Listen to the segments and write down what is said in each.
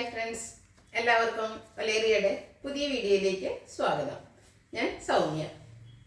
Hi friends, എല്ലാവർക്കും വലേറിയയുടെ പുതിയ വീഡിയോയിലേക്ക് സ്വാഗതം. ഞാൻ സൗമ്യ.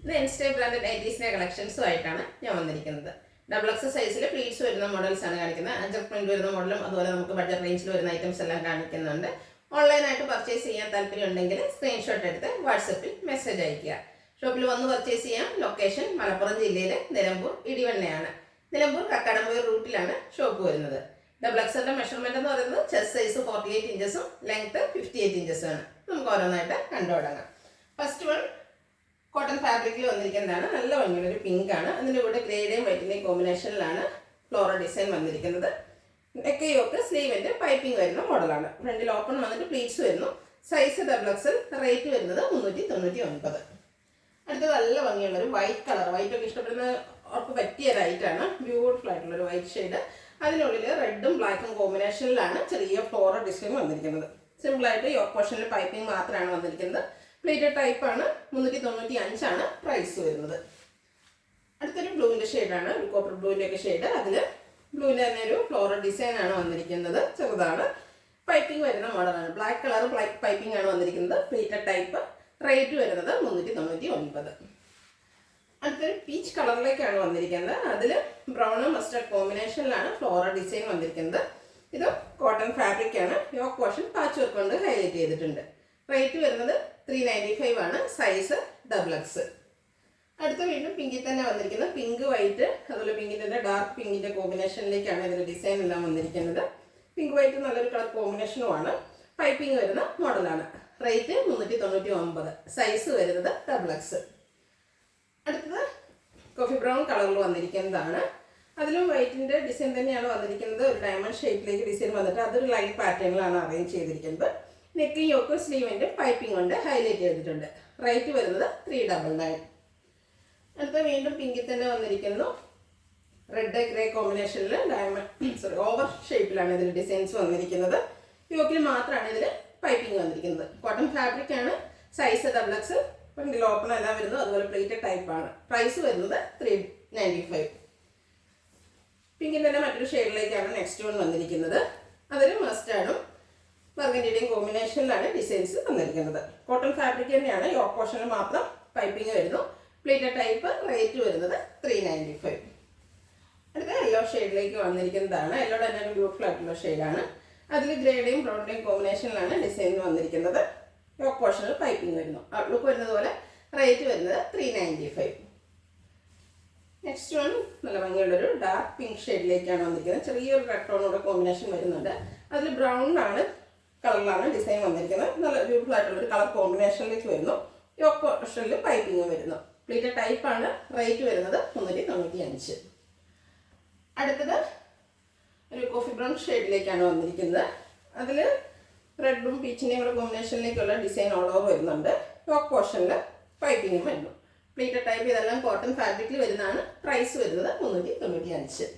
ഇത് എൻസ്റ്റേ ബ്രാൻഡ് നൈറ്റീസിൻ്റെ കളക്ഷൻസുമായിട്ടാണ് ഞാൻ വന്നിരിക്കുന്നത്. ഡബിൾ എക്സ് സൈസിൽ പ്ലീറ്റ്സ് വരുന്ന മോഡൽസാണ് കാണിക്കുന്നത്. അഞ്ചർ പ്രിന്റ് വരുന്ന മോഡലും അതുപോലെ നമുക്ക് ബഡ്ജറ്റ് റേഞ്ചിൽ വരുന്ന ഐറ്റംസ് എല്ലാം കാണിക്കുന്നുണ്ട്. ഓൺലൈനായിട്ട് പർച്ചേസ് ചെയ്യാൻ താല്പര്യം ഉണ്ടെങ്കിൽ സ്ക്രീൻഷോട്ട് എടുത്ത് വാട്സപ്പിൽ മെസ്സേജ് അയയ്ക്കുക. ഷോപ്പിൽ വന്ന് പർച്ചേസ് ചെയ്യാം. ലൊക്കേഷൻ മലപ്പുറം ജില്ലയിലെ നിലമ്പൂർ ഇടിവണ്ണയാണ്. നിലമ്പൂർ കക്കാടംപൊയിൽ റൂട്ടിലാണ് ഷോപ്പ് വരുന്നത്. ഡബിൾ എക്സലിൻ്റെ മെഷർമെൻറ്റ് എന്ന് പറയുന്നത് ചെസ്റ്റ് സൈസ് 48 ഇഞ്ചസും ലെങ്ത്ത് 58 ഇഞ്ചസുമാണ്. നമുക്ക് ഓരോന്നായിട്ട് കണ്ടു തുടങ്ങാം. ഫസ്റ്റ് വൺ കോട്ടൺ ഫാബ്രിക്കിൽ വന്നിരിക്കുന്നതാണ്. നല്ല ഭംഗിയുള്ള ഒരു പിങ്കാണ്. അതിൻ്റെ കൂടെ ഗ്രേഡേയും വൈറ്റിൻ്റെയും കോമ്പിനേഷനിലാണ് ഫ്ലോറൽ ഡിസൈൻ വന്നിരിക്കുന്നത്. നെക്ക് യോക്ക് സ്ലീവിൻ്റെ പൈപ്പിംഗ് വരുന്ന മോഡലാണ്. ഫ്രണ്ടിൽ ഓപ്പൺ വന്നിട്ട് പ്ലീറ്റ്സ് വരുന്നു. Size double XL. റേറ്റ് വരുന്നത് 399. അടുത്തത് നല്ല ഭംഗിയുള്ളൊരു വൈറ്റ് കളർ. വൈറ്റൊക്കെ ഇഷ്ടപ്പെടുന്ന അവർക്ക് പറ്റിയ ലൈറ്റാണ്. ബ്യൂട്ടിഫുൾ ആയിട്ടുള്ളൊരു വൈറ്റ് ഷെയ്ഡ്. അതിനുള്ളിൽ റെഡും ബ്ലാക്കും കോമ്പിനേഷനിലാണ് ചെറിയ ഫ്ലോറൽ ഡിസൈൻ വന്നിരിക്കുന്നത്. സിമ്പിളായിട്ട് യോക്ക് പോർഷനിൽ പൈപ്പിംഗ് മാത്രമാണ് വന്നിരിക്കുന്നത്. പ്ലേറ്റഡ് ടൈപ്പാണ്. 395 പ്രൈസ് വരുന്നത്. അടുത്തൊരു ബ്ലൂവിൻ്റെ ഷെയ്ഡാണ്, ഒരു കോപ്പർ ബ്ലൂവിൻ്റെ ഒക്കെ ഷെയ്ഡ്. അതിൽ ബ്ലൂവിൻ്റെ തന്നെ ഒരു ഫ്ലോറൽ ഡിസൈനാണ് വന്നിരിക്കുന്നത്. ചെറുതാണ്. പൈപ്പിംഗ് വരുന്ന മോഡലാണ്. ബ്ലാക്ക് കളർ പൈപ്പിംഗ് ആണ് വന്നിരിക്കുന്നത്. Plated type. റേറ്റ് വരുന്നത് 399. അടുത്തൊരു പീച്ച് കളറിലേക്കാണ് വന്നിരിക്കുന്നത്. അതിൽ ബ്രൗണും മസ്റ്റർഡ് കോമ്പിനേഷനിലാണ് ഫ്ലോറൽ ഡിസൈൻ വന്നിരിക്കുന്നത്. ഇത് കോട്ടൺ ഫാബ്രിക് ആണ്. യോക്ക് പോർഷൻ പാച്ച് വർക്ക് കൊണ്ട് ഹൈലൈറ്റ് ചെയ്തിട്ടുണ്ട്. റേറ്റ് വരുന്നത് 395 സൈസ് ഡബിൾ എക്സ്. അടുത്ത വീണ്ടും പിങ്കിൽ തന്നെ വന്നിരിക്കുന്നത്. പിങ്ക് വൈറ്റ് അതുപോലെ പിങ്കിൻ്റെ ഡാർക്ക് പിങ്കിൻ്റെ കോമ്പിനേഷനിലേക്കാണ് ഇതിൻ്റെ ഡിസൈൻ എല്ലാം വന്നിരിക്കുന്നത്. പിങ്ക് വൈറ്റ് നല്ലൊരു കളർ കോമ്പിനേഷനുമാണ്. പൈപ്പിംഗ് വരുന്ന മോഡലാണ്. റേറ്റ് 399. സൈസ് വരുന്നത് ഡബിൾ എക്സ്. അടുത്തത് കോഫി ബ്രൗൺ കളറിൽ വന്നിരിക്കുന്നതാണ്. അതിലും വൈറ്റിൻ്റെ ഡിസൈൻ തന്നെയാണ് വന്നിരിക്കുന്നത്. ഒരു ഡയമണ്ട് ഷേപ്പിലേക്ക് ഡിസൈൻ വന്നിട്ട് അതൊരു ലൈറ്റ് പാറ്റേണിലാണ് അറേഞ്ച് ചെയ്തിരിക്കുന്നത്. നെക്ക് യോക്ക് സ്ലീവിൻ്റെ പൈപ്പിംഗ് കൊണ്ട് ഹൈലൈറ്റ് ചെയ്തിട്ടുണ്ട്. റേറ്റ് വരുന്നത് 399. അടുത്ത വീണ്ടും പിങ്കിൽ തന്നെ വന്നിരിക്കുന്നു. റെഡ് ഗ്രേ കോമ്പിനേഷനിൽ ഓവർ ഷേപ്പിലാണ് ഇതിൽ ഡിസൈൻസ് വന്നിരിക്കുന്നത്. യോക്കിൽ മാത്രമാണ് ഇതിൽ പൈപ്പിംഗ് വന്നിരിക്കുന്നത്. കോട്ടൺ ഫാബ്രിക് ആണ്. Size double X. ഫ്രണ്ടിൽ ഓപ്പൺ എല്ലാം വരുന്നു. അതുപോലെ പ്ലേറ്റഡ് ടൈപ്പാണ്. പ്രൈസ് വരുന്നത് 395. പിങ്കിൻ്റെ തന്നെ മറ്റൊരു ഷെയ്ഡിലേക്കാണ് നെക്സ്റ്റ് വൺ വന്നിരിക്കുന്നത്. അതിൽ മസ്റ്റാർഡും ബർഗൻഡിയുടെയും കോമ്പിനേഷനിലാണ് ഡിസൈൻസ് വന്നിരിക്കുന്നത്. കോട്ടൺ ഫാബ്രിക് തന്നെയാണ്. യോക്ക് പോർഷനിൽ മാത്രം പൈപ്പിംഗ് വരുന്നു. Plated type. റേറ്റ് വരുന്നത് 395. അടുത്ത യെല്ലോ ഷെയ്ഡിലേക്ക് വന്നിരിക്കുന്നതാണ്. യെല്ലോ തന്നെ ഒരു ബ്യൂട്ടിഫുൾ ആയിട്ടുള്ള ഷെയ്ഡാണ്. അതിൽ ഗ്രേയുടെയും ബ്രൗണിൻ്റെയും കോമ്പിനേഷനിലാണ് ഡിസൈൻ വന്നിരിക്കുന്നത്. യോക്ക് പോർഷനിൽ പൈപ്പിംഗ് വരുന്നു. ഔട്ട്ലുക്ക് വരുന്നത് പോലെ. റേറ്റ് വരുന്നത് 395. നെക്സ്റ്റ് വൺ നല്ല ഭംഗിയുള്ളൊരു ഡാർക്ക് പിങ്ക് ഷെയ്ഡിലേക്കാണ് വന്നിരിക്കുന്നത്. ചെറിയൊരു റെഡ് ടോണോടെ കോമ്പിനേഷൻ വരുന്നുണ്ട്. അതിൽ ബ്രൗൺ കളറിലാണ് ഡിസൈൻ വന്നിരിക്കുന്നത്. നല്ല ബ്യൂട്ടിഫുൾ ആയിട്ടുള്ളൊരു കളർ കോമ്പിനേഷനിലേക്ക് വരുന്നു. യോക്ക് പോർഷനിൽ പൈപ്പിംഗ് വരുന്നു. പ്ലേറ്റഡ് ടൈപ്പാണ്. റേറ്റ് വരുന്നത് 395. അടുത്തത് ഒരു കോഫി ബ്രൗൺ ഷെയ്ഡിലേക്കാണ് വന്നിരിക്കുന്നത്. അതിൽ റെഡും പീച്ചിൻ്റെയും കൂടെ കോമ്പിനേഷനിലേക്കുള്ള ഡിസൈൻ ഓൾ ഓവർ വരുന്നുണ്ട്. യോക്ക് പോർഷനിൽ പൈപ്പിങ്ങും വരുന്നു. Plated type. ഇതെല്ലാം കോട്ടൺ ഫാബ്രിക്കിൽ വരുന്നതാണ്. പ്രൈസ് വരുന്നത് 395.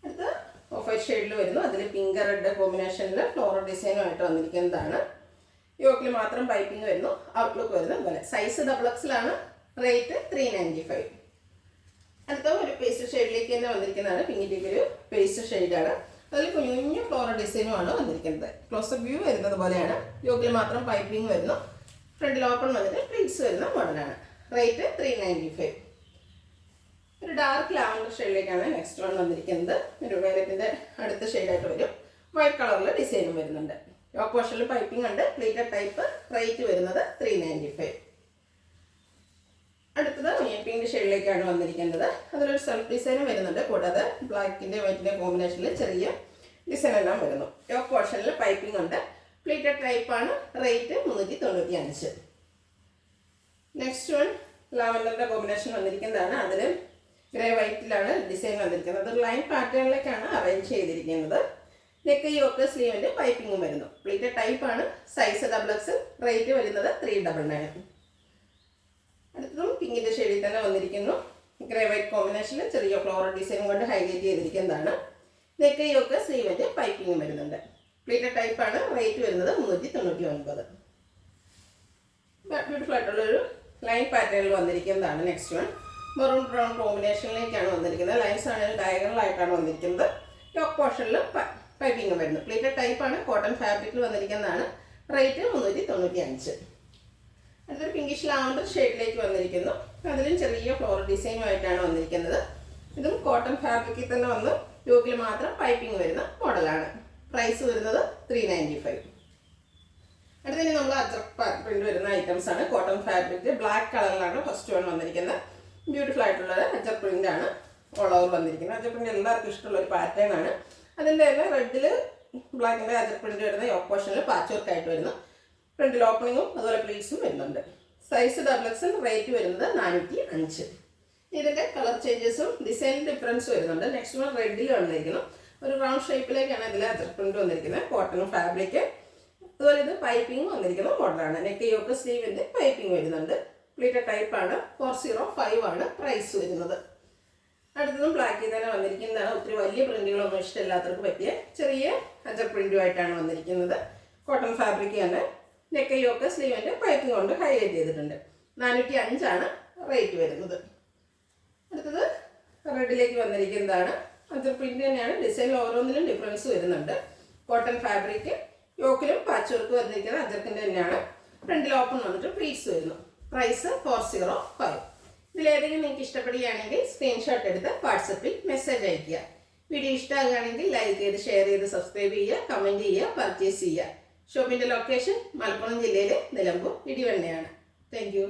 അടുത്ത ഓഫ് വൈറ്റ് ഷെയ്ഡിൽ വരുന്നു. അതിൽ പിങ്ക് റെഡ് കോമ്പിനേഷനിൽ ഫ്ലോറൽ ഡിസൈനുമായിട്ട് വന്നിരിക്കുന്നതാണ്. യോക്കിൽ മാത്രം പൈപ്പിംഗ് വരുന്നു. ഔട്ട്ലുക്ക് വരുന്നത് പോലെ. സൈസ് ഡബിൾ എക്സിലാണ്. റേറ്റ് 395. അടുത്ത ഒരു പേസ്റ്റ് ഷെയ്ഡിലേക്ക് തന്നെ വന്നിരിക്കുന്നതാണ്. പിങ്കിൻ്റെ ഒരു പേസ്റ്റ് ഷെയ്ഡാണ്. അതിൽ കുഞ്ഞു ഫ്ലോറൽ ഡിസൈനുമാണ് വന്നിരിക്കുന്നത്. ക്ലോസപ്പ് വ്യൂ വരുന്നത് പോലെയാണ്. യോക്കിൽ മാത്രം പൈപ്പിംഗ് വരുന്നു. ഫ്രണ്ടിൽ ഓപ്പൺ വന്നിട്ട് പ്ലീറ്റ്സ് വരുന്ന മോഡലാണ്. റേറ്റ് 395. ഒരു ഡാർക്ക് ലാവൻഡർ ഷെയ്ഡിലേക്കാണ് നെക്സ്റ്റ് വൺ വന്നിരിക്കുന്നത്. ഒരു വയലറ്റിൻ്റെ അടുത്ത ഷെയ്ഡായിട്ട് വരും. വൈറ്റ് കളറിൽ ഡിസൈനും വരുന്നുണ്ട്. യോക്ക് പോർഷനിൽ പൈപ്പിംഗ് ഉണ്ട്. Plated type. റേറ്റ് വരുന്നത് 395. അടുത്തത് ഒനിയൻ പിങ്ക് ഷെയ്ഡിലേക്കാണ് വന്നിരിക്കുന്നത്. അതിലൊരു സെൽഫ് ഡിസൈനും വരുന്നുണ്ട്. കൂടാതെ ബ്ലാക്കിൻ്റെ വൈറ്റിൻ്റെ കോമ്പിനേഷനിൽ ചെറിയ ഡിസൈൻ എല്ലാം വരുന്നു. യോക്ക് പോർഷനിൽ പൈപ്പിംഗ് ഉണ്ട്. പ്ലേറ്റഡ് ടൈപ്പാണ്. റേറ്റ് 395. നെക്സ്റ്റ് വൺ ലാവൻഡറിൻ്റെ കോമ്പിനേഷൻ വന്നിരിക്കുന്നതാണ്. അതിൽ ഗ്രേ വൈറ്റിലാണ് ഡിസൈൻ വന്നിരിക്കുന്നത്. അതൊരു ലൈൻ പാറ്റേണിലേക്കാണ് അറേഞ്ച് ചെയ്തിരിക്കുന്നത്. നെക്ക് യോക്ക് സ്ലീവിൻ്റെ പൈപ്പിങ്ങും വരുന്നു. പ്ലേറ്റഡ് ടൈപ്പാണ്. Size double X. റേറ്റ് വരുന്നത് 399. അടുത്തതും പിങ്കിൻ്റെ ഷെയ്ഡിൽ തന്നെ വന്നിരിക്കുന്നു. ഗ്രേ വൈറ്റ് കോമ്പിനേഷനിൽ ചെറിയ ഫ്ലോറൽ ഡിസൈൻ കൊണ്ട് ഹൈലൈറ്റ് ചെയ്തിരിക്കുന്നതാണ്. നെക്ക് യോക്ക് സ്ലീവിൻ്റെ പൈപ്പിങ്ങും വരുന്നുണ്ട്. പ്ലേറ്റഡ് ടൈപ്പാണ്. റേറ്റ് വരുന്നത് 399. ബ്യൂട്ടിഫുൾ ആയിട്ടുള്ളൊരു ലൈൻ പാറ്റേണിൽ വന്നിരിക്കുന്നതാണ് നെക്സ്റ്റ് വൺ. മെറൂൺ ബ്രൗൺ കോമ്പിനേഷനിലേക്കാണ് വന്നിരിക്കുന്നത്. ലൈൻസ് ആണെങ്കിൽ ഡയഗണലായിട്ടാണ് വന്നിരിക്കുന്നത്. യോക്ക് പോർഷനിൽ പൈപ്പിംഗ് വരുന്നു. പ്ലീറ്റഡ് ടൈപ്പാണ്, കോട്ടൺ ഫാബ്രിക്കിൽ വന്നിരിക്കുന്നതാണ്. റേറ്റ് 395. അടുത്തൊരു പിങ്കിഷ് ലാവൻഡർ ഷെയ്ഡിലേക്ക് വന്നിരിക്കുന്നു. അതിലും ചെറിയ ഫ്ലോറൽ ഡിസൈനുമായിട്ടാണ് വന്നിരിക്കുന്നത്. ഇതും കോട്ടൺ ഫാബ്രിക്കിൽ തന്നെ വന്ന് യോക്കിൽ മാത്രം പൈപ്പിംഗ് വരുന്ന മോഡലാണ്. പ്രൈസ് വരുന്നത് 395. അടുത്തതിന് നമ്മൾ അജറക് പ്രിന്റ് വരുന്ന ഐറ്റംസ് ആണ്. കോട്ടൺ ഫാബ്രിക് ബ്ലാക്ക് കളറിലാണ് ഫസ്റ്റ് വൺ വന്നിരിക്കുന്നത്. ബ്യൂട്ടിഫുൾ ആയിട്ടുള്ള അജറക് പ്രിന്റ് ആണ് ഓൾ ഓവർ വന്നിരിക്കുന്നത്. അജറക് പ്രിന്റ് എല്ലാവർക്കും ഇഷ്ടമുള്ള ഒരു പാറ്റേൺ ആണ്. അതിൻ്റെ തന്നെ റെഡിൽ ബ്ലാക്കിൻ്റെ അജറക് പ്രിന്റ് വരുന്ന യോക്ക് പോർഷനിൽ പാച്ച് വർക്ക് ആയിട്ട് വരുന്നു. ഫ്രണ്ടിൽ ഓപ്പണിങ്ങും അതുപോലെ പ്ലീറ്റ്സും വരുന്നുണ്ട്. Size XXL. റേറ്റ് വരുന്നത് 405. ഇതിൻ്റെ കളർ ചേഞ്ചസും ഡിസൈൻ ഡിഫറൻസ് വരുന്നുണ്ട്. നെക്സ്റ്റ് വൺ റെഡിൽ വന്നിരിക്കുന്നു. ഒരു റൗണ്ട് ഷേപ്പിലേക്കാണ് ഇതിൽ അജറക് പ്രിന്റ് വന്നിരിക്കുന്നത്. കോട്ടൺ ഫാബ്രിക്, അതുപോലെ ഇത് പൈപ്പിംഗ് വന്നിരിക്കുന്ന മോഡലാണ്. നെക്ക് യോക്ക് സ്ലീവിൻ്റെ പൈപ്പിംഗ് വരുന്നുണ്ട്. പ്ലീറ്റഡ് ടൈപ്പാണ്. 405 ആണ് പ്രൈസ് വരുന്നത്. അടുത്തതും ബ്ലാക്കിൽ തന്നെ വന്നിരിക്കുന്നതാണ്. ഒത്തിരി വലിയ പ്രിന്റുകളൊന്നും ഇഷ്ടമില്ലാത്തവർക്ക് പറ്റിയ ചെറിയ അജറക് പ്രിന്റുമായിട്ടാണ് വന്നിരിക്കുന്നത്. കോട്ടൺ ഫാബ്രിക് തന്നെ. നെക്ക് യോക്ക് സ്ലീവിൻ്റെ പൈപ്പിംഗ് കൊണ്ട് ഹൈലൈറ്റ് ചെയ്തിട്ടുണ്ട്. 405 ആണ് റേറ്റ് വരുന്നത്. അടുത്തത് റെഡിലേക്ക് വന്നിരിക്കുന്നതാണ്. അജറക് പ്രിന്റ് തന്നെയാണ്. ഡിസൈനിൽ ഓരോന്നിലും ഡിഫറൻസ് വരുന്നുണ്ട്. കോട്ടൺ ഫാബ്രിക്, യോക്കിലും പാച്ച് വർക്ക് വന്നിരിക്കുന്ന അജറക്കിൻ്റെ തന്നെയാണ്. ഫ്രണ്ടിൽ ഓപ്പൺ വന്നിട്ട് പ്ലീറ്റ്സ് വരുന്നു. പ്രൈസ് 405. ഇതിലേതെങ്കിലും നിങ്ങൾക്ക് ഇഷ്ടപ്പെടുകയാണെങ്കിൽ സ്ക്രീൻഷോട്ട് എടുത്ത് വാട്സപ്പിൽ മെസ്സേജ് അയയ്ക്കുക. വീഡിയോ ഇഷ്ടമാകുകയാണെങ്കിൽ ലൈക്ക് ചെയ്ത്, ഷെയർ ചെയ്ത്, സബ്സ്ക്രൈബ് ചെയ്യുക, കമൻറ്റ് ചെയ്യുക, പർച്ചേസ് ചെയ്യുക. ഷോപ്പിൻ്റെ ലൊക്കേഷൻ മലപ്പുറം ജില്ലയിലെ നിലമ്പൂർ ഇടിവണ്ണയാണ്. Thank you.